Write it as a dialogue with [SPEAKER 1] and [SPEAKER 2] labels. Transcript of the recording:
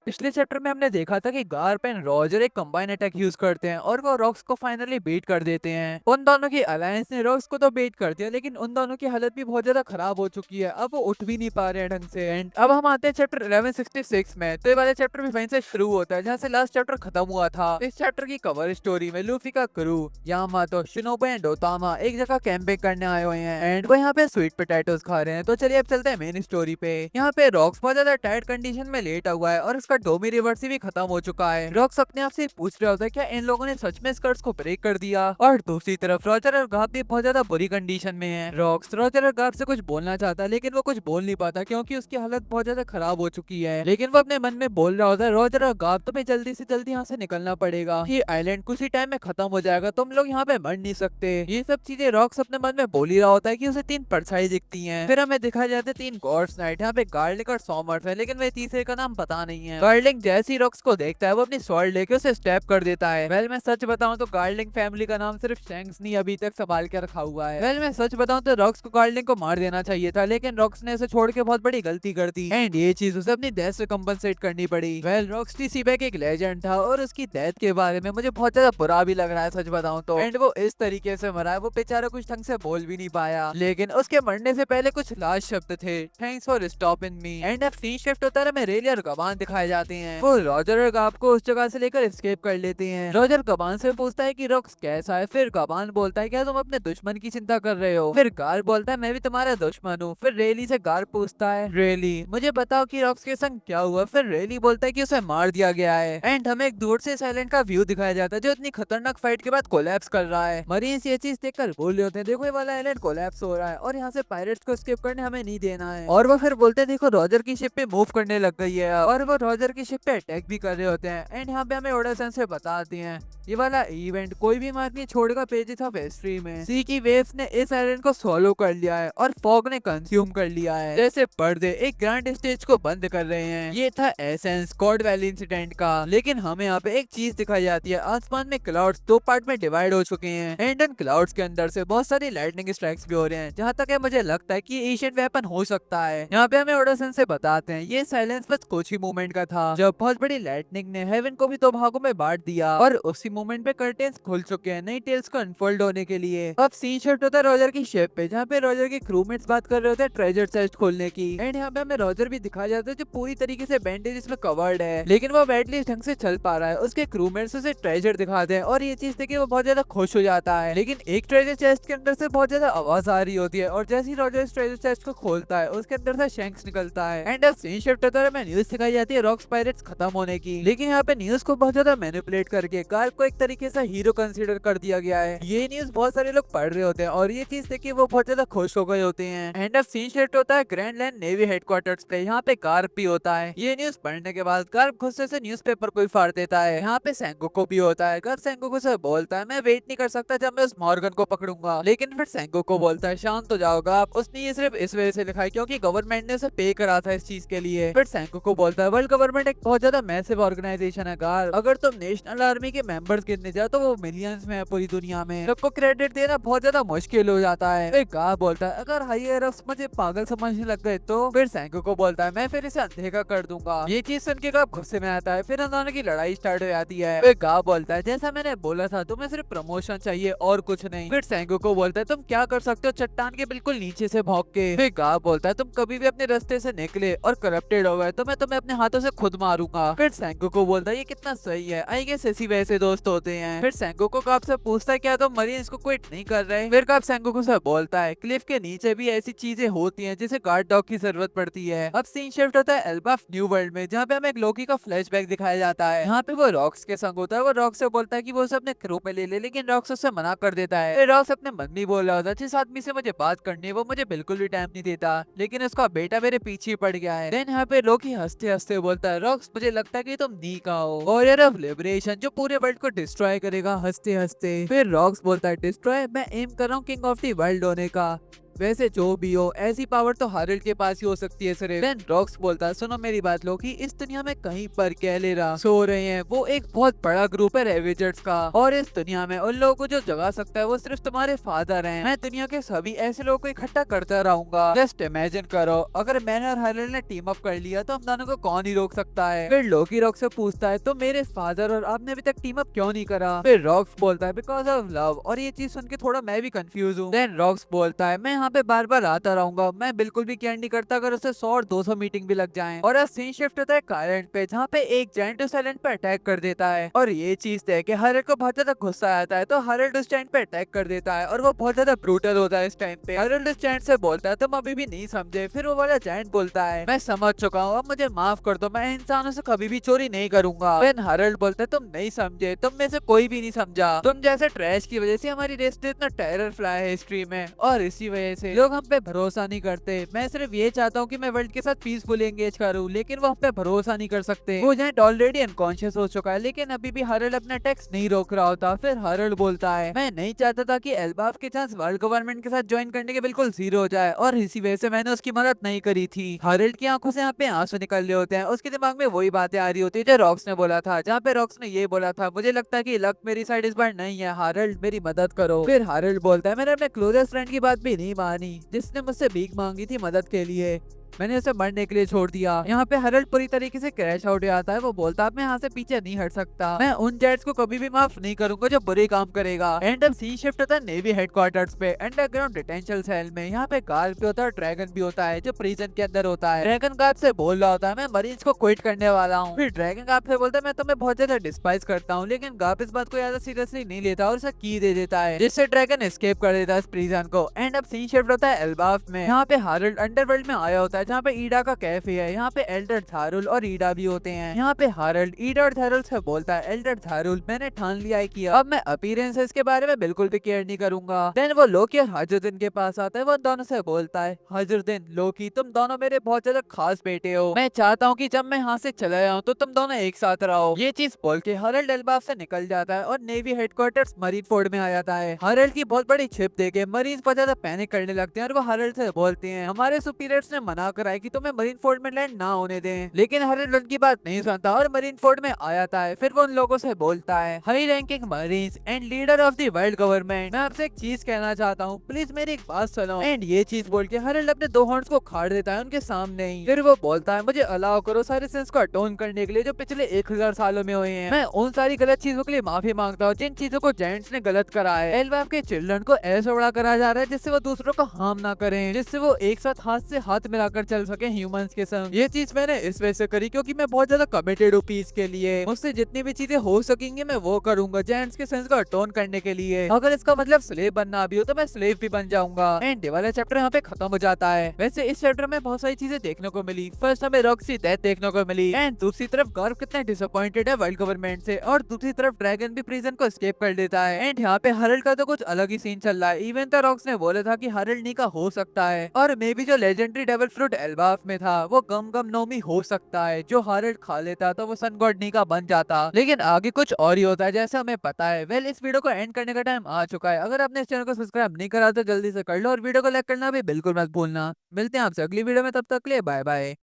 [SPEAKER 1] पिछले चैप्टर में हमने देखा था कि गार्प एंड रॉजर एक कंबाइन अटैक यूज करते हैं और वो रॉक्स को फाइनली बीट कर देते हैं। उन दोनों की अलायंस ने रॉक्स को तो बीट कर दिया, लेकिन उन दोनों की हालत भी बहुत ज्यादा खराब हो चुकी है। अब वो उठ भी नहीं पा रहे हैं ढंग से। एंड अब हम आते हैं चैप्टर 1166 में। तो ये वाले चैप्टर भी वहीं से शुरू होता है जहाँ से लास्ट चैप्टर खत्म हुआ था। इस चैप्टर की कवर स्टोरी में लूफी का क्रू यामातो, शिनोबे एंड ओतामा एक जगह कैंपिंग करने आए हुए हैं एंड वो यहाँ पे स्वीट पोटैटोस खा रहे हैं। तो चलिए अब चलते हैं मेन स्टोरी पे। यहाँ पे रॉक्स बहुत ज्यादा टायर्ड कंडीशन में लेटा हुआ है और उसका डोमी रिवर्स भी खत्म हो चुका है। रॉक्स अपने आप से पूछ रहा होता है क्या इन लोगों ने सच में स्कर्ट्स को ब्रेक कर दिया। और दूसरी तरफ रॉजर और गाब भी बहुत ज्यादा बुरी कंडीशन में है। रॉक्स रॉजर और गाब से कुछ बोलना चाहता है लेकिन वो कुछ बोल नहीं पाता क्योंकि उसकी हालत बहुत ज्यादा खराब हो चुकी है। लेकिन वो अपने मन में बोल रहा होता है रॉजर और गाब तुम्हें जल्दी से जल्दी यहाँ से निकलना पड़ेगा। ये आइलैंड कुछ ही टाइम में खत्म हो जाएगा, तुम लोग यहाँ पे मर नहीं सकते। ये सब चीजें रॉक्स अपने मन में बोल ही रहा होता है कि उसे तीन परछाई दिखती हैं। फिर हमें दिखाया जाता है तीन गॉड्स नाइट। यहाँ पे गार्लिक और सॉमर्स है लेकिन वे तीसरे का नाम पता नहीं है। गार्लिक जैसी रॉक्स को देखता है वो अपनी स्वॉर्ड लेके उसे स्टेप कर देता है। वेल मैं सच बताऊं तो गार्लिक फैमिली का नाम सिर्फ शैंक्स नहीं अभी तक संभाल के रखा हुआ है। वेल मैं सच बताऊं तो रॉक्स को गार्लिक को मार देना चाहिए था, लेकिन रॉक्स ने उसे छोड़ के बहुत बड़ी गलती कर दी एंड ये चीज उसे अपनी डेथ से कंपनसेट करनी पड़ी। वेल रॉक्स टीसीबैक एक लेजेंड था और उसकी डेथ के बारे में मुझे बहुत ज्यादा बुरा भी लग रहा है सच बताऊं तो। एंड वो इस तरीके से मरा है, वो बेचारा कुछ ढंग से बोल भी नहीं पाया, लेकिन उसके मरने से पहले कुछ लास्ट शब्द थे, thanks for stopping me. And अब सीन शिफ्ट होता है, रेली और गबान दिखाए जाते हैं। वो रॉजर और गाब को उस जगह से लेकर एस्केप कर लेते हैं। रॉजर गबान से पूछता है कि रॉक्स कैसा है। फिर गबान बोलता है क्या तुम अपने दुश्मन की चिंता कर रहे हो। फिर गार बोलता है मैं भी तुम्हारा दुश्मन हूँ। फिर रेली से गार पूछता है रेली मुझे बताओ कि रॉक्स के संग क्या हुआ। फिर रेली बोलता है कि उसे मार दिया गया है। एंड हमें एक दूर से साइलेंट का व्यू दिखाया जाता है जो इतनी खतरनाक फाइट के बाद कोलैप्स कर रहा है। मरीन्स ये चीज देखकर बोल रहे होते हैं देखो ये वाला आइलैंड कोलैप्स हो रहा है और यहाँ से पायरेट्स को एस्केप करने हमें नहीं देना है। और वो फिर बोलते हैं देखो रॉजर की शिप पे मूव करने लग गई है और वो रॉजर की शिप पे अटैक भी कर रहे होते हैं। एंड यहाँ पे हमें ओडा सन से बताते हैं ये वाला इवेंट कोई भी मार्क नहीं छोड़ेगा पेजेस ऑफ हिस्ट्री में। सी की वेव्स ने इस आइलैंड को सॉलो कर लिया है और फॉग ने कंज्यूम कर लिया है। जैसे पर्दे एक ग्रैंड स्टेज को बंद कर रहे हैं। ये था एसेंस कॉड वैली इंसिडेंट का। लेकिन हमें यहाँ पे एक चीज दिखाई जाती है, आसमान में क्लाउड्स दो पार्ट में डिवाइड हो चुके हैं एंड उन क्लाउड्स के अंदर से बहुत सारी लाइटनिंग स्ट्राइक्स भी हो रहे हैं। जहाँ तक है मुझे लगता है कि एशियन वेपन हो सकता है। यहाँ पे हमें ओडा सन से बताते हैं ये साइलेंस बस कुछ ही मोमेंट का था जब बहुत बड़ी लाइटनिंग ने हेवन को भी दो भागों में बांट दिया और उसी मोमेंट पे कर्टेन्स खुल चुके हैं नई टेल्स को अनफोल्ड होने के लिए। अब सीन शिफ्ट होता है रॉजर की शिप पे जहाँ पे रॉजर के क्रूमेट्स बात कर रहे होते हैं ट्रेजर चेस्ट खोलने की। एंड यहाँ पे हमें रॉजर भी दिखाया जाता है जो पूरी तरीके से बैंडेज में कवर्ड है, लेकिन वो एटलीस्ट ढंग से चल पा रहा है। उसके क्रूमेट्स उसे ट्रेजर दिखाते हैं और ये चीज देखिए वो बहुत ज्यादा खुश हो जाता है। लेकिन एक ट्रेजर चेस्ट के अंदर से बहुत ज्यादा आवाज आ रही होती है और जैसे ही रॉजर इस ट्रेजर चेस्ट को खोलता है उसके अंदर से शैंक्स निकलता है। एंड अब सीन शिफ्ट होता है हमें न्यूज दिखाई जाती है रॉक्स पायरेट्स खत्म होने की। लेकिन यहाँ पे न्यूज को बहुत ज्यादा मैनिपुलेट करके गार्प को एक तरीके से हीरो कंसीडर कर दिया गया है। ये न्यूज बहुत सारे लोग पढ़ रहे होते हैं और ये चीज देखिए वो बहुत ज्यादा खुश हो गए होते हैं। एंड अब सीन शिफ्ट होता है ग्रैंड लैंड नेवी हेडक्वार्टर्स पे। यहाँ पे गार्प भी होता है। ये न्यूज पढ़ने के बाद गार्प गुस्से से न्यूज़पेपर को ही फाड़ देता है। यहाँ पे सेंगोकू भी होता है। गार्प सेंगोकू से बोलता है मैं वेट नहीं कर सकता जब मैं उस मॉर्गन को पकड़ूंगा। लेकिन फिर सेंगोकू बोलता है शांत हो जाओगा आप, उसने ये सिर्फ इस वजह से लिखा है क्योंकि गवर्नमेंट ने उसे पे करा था इस चीज के लिए। फिर सेंगोकू बोलता है वर्ल्ड गवर्नमेंट एक बहुत ज्यादा मैसिव ऑर्गेनाइजेशन है गार्प, अगर तुम नेशनल आर्मी के मेंबर्स गिनने जाओ तो वो मिलियंस में है पूरी दुनिया में, सबको क्रेडिट देना बहुत ज्यादा मुश्किल हो जाता है। फिर गार्प बोलता है अगर हायर अफ्स मुझे पागल समझने लग गए तो। फिर सेंगोकू बोलता है मैं फिर इसे अनदेखा कर दूंगा। ये चीज सुन के गार्प गुस्से में आता है। फिर इन दोनों की लड़ाई स्टार्ट हो जाती है। फिर गार्प बोलता है जैसा मैंने बोला था तुम्हें सिर्फ प्रमोशन चाहिए और कुछ नहीं। फिर सेंगोकू बोलता है तुम क्या कर सकते हो चट्टान के बिल्कुल नीचे से भौंक के। फिर गार्प बोलता है तुम कभी भी अपने रास्ते से निकले और करप्टेड हो गए तो मैं तुम्हें अपने हाथों से खुद मारूंगा। फिर सेंगोकू बोलता है ये कितना सही है, आई गेस ऐसी वैसे दोस्त होते हैं। फिर सेंगोकू गार्प से पूछता है क्या तुम मरीन्स को क्विट नहीं कर रहे। फिर गार्प सेंगोकू से बोलता है क्लिफ के नीचे भी ऐसी चीजें होती हैं जिसे गार्ड डॉग की जरूरत पड़ती है। अब सीन शिफ्ट होता है एल्बा न्यू वर्ल्ड में जहाँ पे हमें एक लोकी का फ्लैशबैक दिखाया जाता है। यहाँ पे वो रॉक्स के संग होता है। वो रॉक्स से बोलता है कि वो उसे अपने क्रू में ले ले, लेकिन रॉक्स उससे मना कर देता है। फिर रॉक्स अपने मन में बोल रहा होता है जिस आदमी से मुझे बात करनी है वो मुझे बिल्कुल भी टाइम नहीं देता, लेकिन उसका बेटा मेरे पीछे पड़ गया है। देन यहाँ पे लोकी हंसते हंसते बोलता है रॉक्स मुझे लगता है कि तुम नी का हो, वॉरियर ऑफ लिबरेशन जो पूरे वर्ल्ड को डिस्ट्रॉय करेगा हंसते हंसते। फिर रॉक्स बोलता है डिस्ट्रॉय, मैं एम कर रहा हूँ किंग ऑफ द वर्ल्ड होने का। वैसे जो भी हो, ऐसी पावर तो हारल्ड के पास ही हो सकती है सिर्फ। देन रॉक्स बोलता है, सुनो मेरी बात लोकी, इस दुनिया में कहीं पर गैलेरा सो रहे हैं। वो एक बहुत बड़ा ग्रुप है रेवेजर्स का, और इस दुनिया में उन लोगों को जो जगा सकता है वो सिर्फ तुम्हारे फादर हैं। मैं दुनिया के सभी ऐसे लोगों को इकट्ठा करता रहूंगा। जस्ट इमेजिन करो, अगर मैंने और हारल्ड ने टीम अप कर लिया तो हम दोनों को कौन ही रोक सकता है। फिर लोकी रॉक्स से पूछता है, तो मेरे फादर और आपने अभी तक टीम अप क्यों नहीं करा? फिर रॉक्स बोलता है, बिकॉज ऑफ लव। और ये चीज सुन के थोड़ा मैं भी कंफ्यूज हूँ। देन रॉक्स बोलता है, मैं यहाँ पे बार बार आता रहूंगा, मैं बिल्कुल भी केयर नहीं करता अगर उसे 100 और 200 मीटिंग भी लग जाएं। और अब सीन शिफ्ट होता है काइलैंड पे, जहाँ पे एक जायंट उस आइलैंड पे अटैक कर देता है। और ये चीज देख के हारल्ड को बहुत ज्यादा गुस्सा आता है, तो हारल्ड उस जायंट पे अटैक कर देता है और वो बहुत ज्यादा ब्रूटल होता है। इस टाइम पे हारल्ड उस जायंट से बोलता है, तुम अभी भी नहीं समझे। फिर वो वाला जायंट बोलता है, मैं समझ चुका हूँ, अब मुझे माफ कर दो, मैं इंसानों से कभी भी चोरी नहीं करूंगा। फिर हारल्ड बोलता है, तुम नहीं समझे, तुम में से कोई भी नहीं समझा। तुम जैसे ट्रैश की वजह से हमारी रेस पे इतना टेरर फैला है हिस्ट्री में, और इसी वजह से लोग हम पे भरोसा नहीं करते। मैं सिर्फ ये चाहता हूँ कि मैं वर्ल्ड के साथ पीसफुली एंगेज करूँ, लेकिन वो हम पे भरोसा नहीं कर सकते। वो जायंट ऑलरेडी अनकॉन्शियस हो चुका है, लेकिन अभी भी हारल्ड अपना टैक्स नहीं रोक रहा होता। फिर हारल्ड बोलता है, मैं नहीं चाहता था कि एल्बाफ के चांस वर्ल्ड गवर्नमेंट के साथ ज्वाइन करने के बिल्कुल जीरो हो जाए, और इसी वजह से मैंने उसकी मदद नहीं करी थी। हारल्ड की आंखों से यहाँ पे आंसू निकल रहे होते हैं। उसके दिमाग में वही बातें आ रही होती है जो रॉक्स ने बोला था, जहाँ पे रॉक्स ने ये बोला था, मुझे लगता है कि लक मेरी साइड इस बार नहीं है, हारल्ड मेरी मदद करो। फिर हारल्ड बोलता है, मैंने अपने क्लोजेस्ट फ्रेंड की बात भी नहीं मानी, जिसने मुझसे भीख मांगी थी मदद के लिए, मैंने उसे मरने के लिए छोड़ दिया। यहाँ पे हारल्ड पूरी तरीके से क्रैश आउट आता है। वो बोलता है, मैं यहाँ से पीछे नहीं हट सकता, मैं उन जेट्स को कभी भी माफ नहीं करूंगा जो बुरे काम करेगा। एंड अब सीन शिफ्ट होता है नेवी हेडक्वार्टर्स पे, अंडरग्राउंड डिटेंशन सेल में। यहाँ पे गार्ड भी होता है और ड्रैगन भी होता है जो प्रिजन के अंदर होता है। ड्रैगन गार्ड से बोल रहा होता है, मैं मरीज को क्विट करने वाला हूँ। फिर ड्रैगन गार्ड से बोलता है, मैं तुम्हें बहुत ज्यादा डिस्पाइज करता हूँ, लेकिन गार्ड इस बात को ज्यादा सीरियसली नहीं लेता और उसे की दे देता है, जिससे ड्रैगन एस्केप कर देता है इस प्रिजन को। एंड अब सीन शिफ्ट होता है एल्बाफ में। यहाँ पे हारल्ड अंडरवर्ल्ड में आया होता है, जहाँ पे ईडा का कैफे है। यहाँ पे एल्डर थारुल और ईडा भी होते हैं। यहाँ पे हारल्ड ईडा और थारुल से बोलता है, एल्डर थारुल, मैंने ठान लिया है कि अब मैं अपीयरेंसेस के बारे में बिल्कुल भी केयर नहीं करूंगा। देन वो लोकी और हजरुद्दीन के पास आता है। वो दोनों से बोलता है, हजरुद्दीन, लोकी, तुम दोनों मेरे बहुत ज्यादा खास बेटे हो, मैं चाहता हूँ कि जब मैं यहाँ से चला जाऊँ तो तुम दोनों एक साथ रहो। ये चीज बोल के हारल्ड एल्बाफ से निकल जाता है और नेवी हेडक्वार्टर्स मरीन फोर्ड में आ जाता है। हारल्ड की बहुत बड़ी छिप देके मरीन बहुत ज्यादा पैनिक करने लगते हैं और वो हारल्ड से बोलते हैं, हमारे सुपीरियर्स ने मना करा है कि तुम्हें मरीन फोर्ड में लैंड ना होने दें, लेकिन हारल्ड उनकी बात नहीं सुनता और मरीन फोर्ड में आ जाता है। फिर वो उन लोगों से बोलता है, high ranking marines and leader of the world government, मैं आपसे एक चीज कहना चाहता हूँ, प्लीज मेरी एक बात सुनो। एंड ये चीज बोल के हारल्ड अपने दो हॉर्न्स को खाड़ देता है उनके सामने ही। फिर वो बोलता है, मुझे अलाउ करो सारे सिंस को अटोन करने के लिए जो पिछले 1000 सालों में हुए हैं। मैं उन सारी गलत चीजों के लिए माफी मांगता हूँ जिन चीजों को जायंट्स ने गलत करा है। एल्बाफ के चिल्ड्रन को ऐसा बड़ा करा जा रहा है जिससे वो दूसरों को हार्म ना करें, जिससे वो एक साथ हाथ से हाथ मिलाकर चल सके ह्यूमंस के संग। ये चीज मैंने इस वजह से करी क्योंकि मैं बहुत ज्यादा कमिटेड हूँ पीस के लिए। मुझसे जितनी भी चीजें हो सकेंगी मैं वो करूंगा जायंट्स के सेंस को अटोन करने के लिए। अगर इसका मतलब स्लेव बनना भी हो तो मैं स्लेव भी बन जाऊंगा। एंड ये वाला चैप्टर यहाँ पे खत्म हो जाता है। वैसे इस चैप्टर में बहुत सारी चीजें देखने को मिली। फर्स्ट हमें रॉक्स की डेथ देखने को मिली, एंड दूसरी तरफ गार्व कितना डिसअपॉइंटेड है वर्ल्ड गवर्नमेंट से, और दूसरी तरफ ड्रैगन भी प्रिजन को एस्केप कर देता है। एंड यहाँ पे हारल्ड का तो कुछ अलग ही सीन चल रहा है। इवन तो रॉक्स ने बोला था कि हारल्ड नी का हो सकता है, और मे बी जो लेजेंडरी डेविल फ्रूट एल्बाफ में था वो गम गम नोमी हो सकता है, जो हारल्ड खा लेता तो वो सन गॉड नी का बन जाता। लेकिन आगे कुछ और ही होता है जैसा हमें पता है। वेल, इस वीडियो को एंड करने का टाइम आ चुका है। अगर आपने इस चैनल को सब्सक्राइब नहीं करा तो जल्दी से कर लो, और वीडियो को लाइक करना भी बिल्कुल मत भूलना। मिलते हैं आपसे अगली वीडियो में, तब तक के लिए बाय बाय।